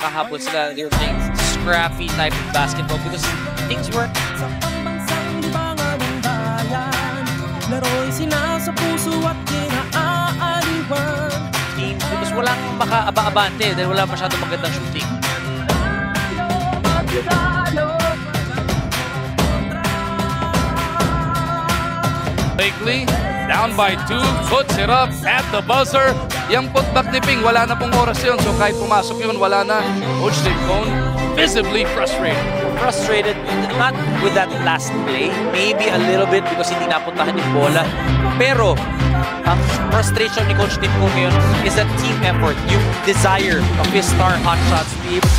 nakahabol sila. They're playing scrappy type of basketball because things were Laro'y sinasa puso at kinaaaliwan. team because walang makaaba-abante dahil wala masyadong magandang shooting. Blakely, down by 2, puts it up at the buzzer. Yung putback ni Ping, wala na pong oras yun. So kahit pumasok yun, wala na. Coach Dave Cone, visibly frustrated. Frustrated, not with that last play, maybe a little bit because hindi napuntahan yung bola. Pero, ang frustration ni Coach Tim Cone ngayon is that team effort, yung desire of his star hotshots to be able